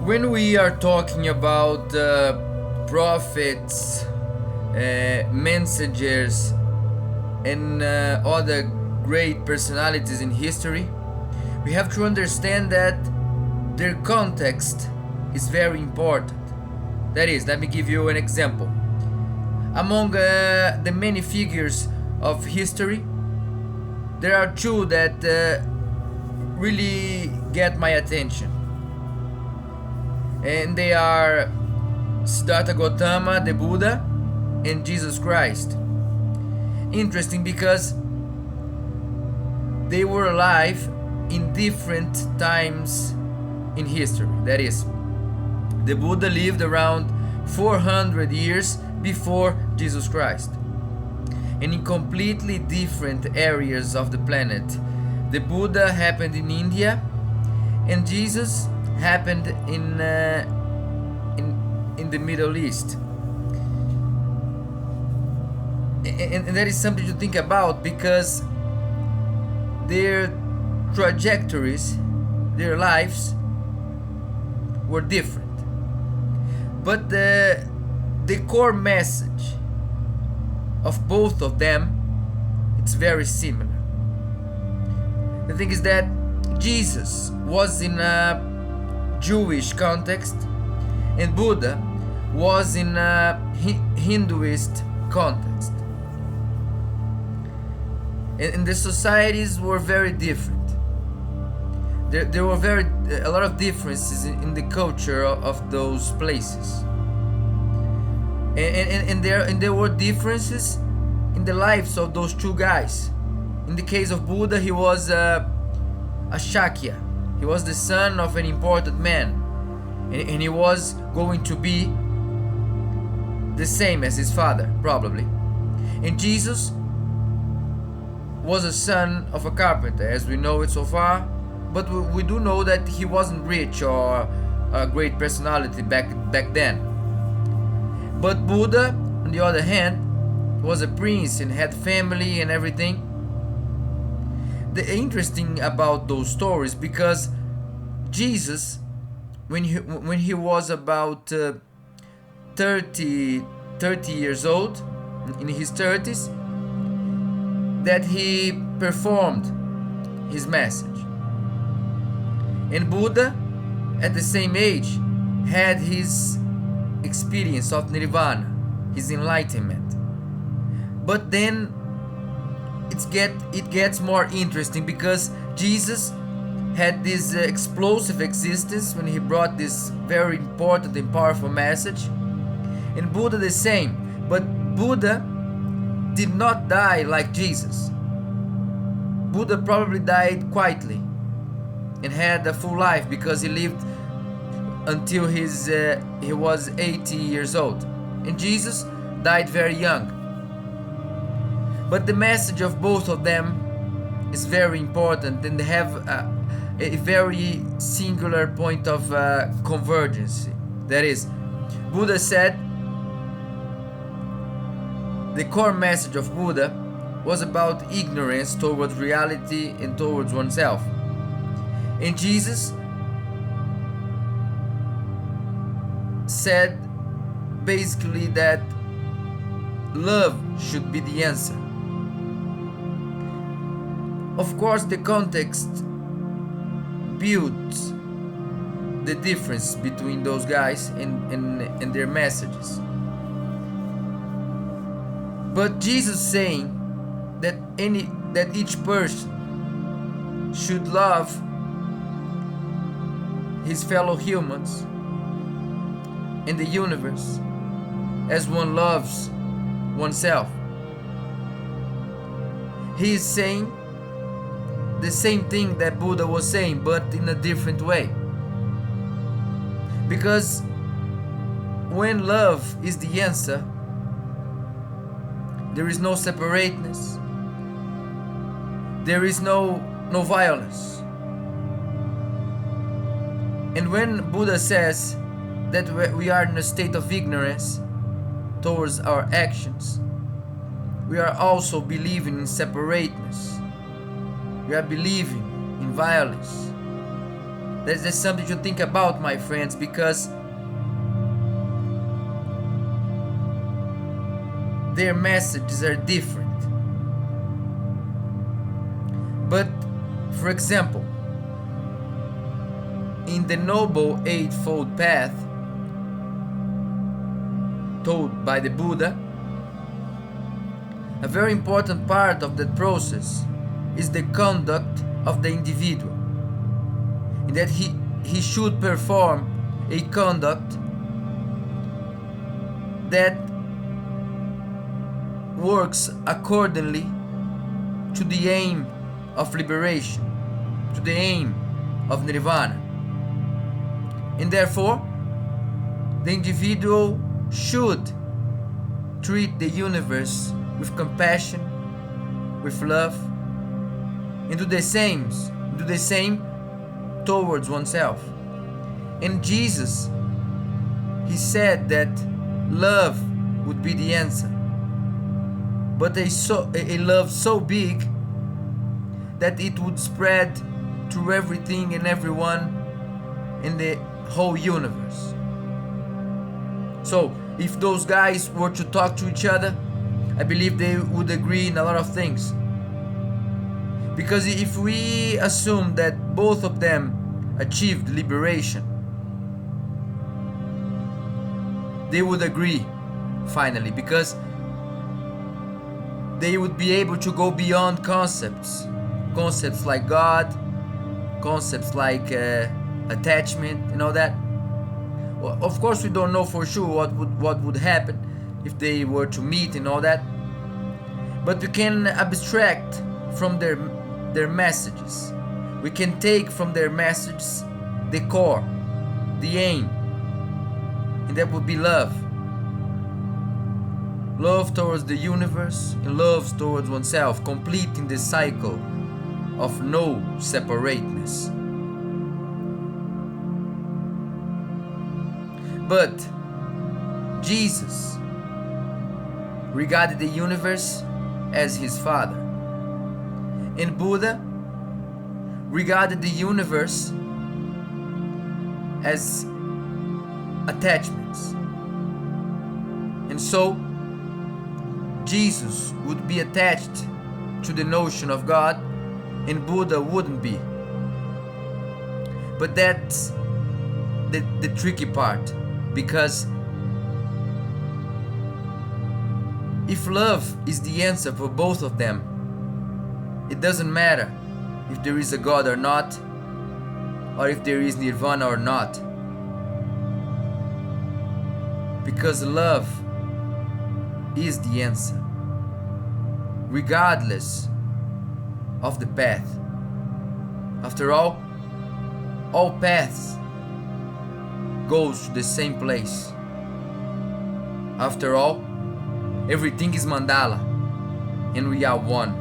When we are talking about prophets, messengers, and other great personalities in history, we have to understand that their context is very important. That is, let me give you an example. Among the many figures of history, there are two that really get my attention. And they are Siddhartha Gautama, the Buddha, and Jesus Christ. Interesting because they were alive in different times in history. That is, the Buddha lived around 400 years before Jesus Christ, and in completely different areas of the planet. The Buddha happened in India, and Jesus happened in the Middle East. And that is something to think about because their trajectories, their lives were different. But the core message of both of them, it's very similar. The thing is that Jesus was in a Jewish context and Buddha was in a Hinduist context. And the societies were very different. There were a lot of differences in the culture of those places. And there were differences in the lives of those two guys. In the case of Buddha, he was a Shakya. He was the son of an important man. And he was going to be the same as his father, probably. And Jesus was a son of a carpenter, as we know it so far. But we do know that he wasn't rich or a great personality back then. But Buddha, on the other hand, was a prince and had family and everything. The interesting about those stories, because Jesus, when he was about 30 years old, in his 30s, that he performed his message. And Buddha, at the same age, had his experience of nirvana, his enlightenment. But then it gets more interesting because Jesus had this explosive existence when he brought this very important and powerful message, and Buddha the same. But Buddha did not die like Jesus. Buddha probably died quietly and had a full life because he lived until he was 80 years old. And Jesus died very young. But the message of both of them is very important, and they have a very singular point of convergence. That is, Buddha said the core message of Buddha was about ignorance towards reality and towards oneself. And Jesus said basically that love should be the answer. Of course, the context builds the difference between those guys and their messages. But Jesus saying that each person should love his fellow humans in the universe as one loves oneself. He is saying the same thing that Buddha was saying, but in a different way. Because when love is the answer, there is no separateness, there is no violence. And when Buddha says that we are in a state of ignorance towards our actions, we are also believing in separateness. We are believing in violence. That's something to think about, my friends, because their messages are different. But, for example, in the Noble Eightfold Path told by the Buddha, a very important part of that process is the conduct of the individual, in that he should perform a conduct that works accordingly to the aim of liberation, to the aim of nirvana. And therefore, the individual should treat the universe with compassion, with love, and do the same towards oneself. And Jesus, he said that love would be the answer, but a love so big that it would spread to everything and everyone in the whole universe. So if those guys were to talk to each other, I believe they would agree in a lot of things. Because if we assume that both of them achieved liberation, they would agree finally, because they would be able to go beyond concepts like God, concepts like attachment and all that. Well, of course we don't know for sure what would happen if they were to meet and all that, but we can abstract from their messages. We can take from their messages the core, the aim, and that would be love. Love towards the universe and love towards oneself, completing the cycle of no separateness. But Jesus regarded the universe as his father, and Buddha regarded the universe as attachments. And so Jesus would be attached to the notion of God and Buddha wouldn't be. But that's the tricky part, because if love is the answer for both of them, it doesn't matter if there is a God or not, or if there is nirvana or not, because love is the answer, regardless of the path. After all paths goes to the same place. After all, everything is Mandala, and we are one.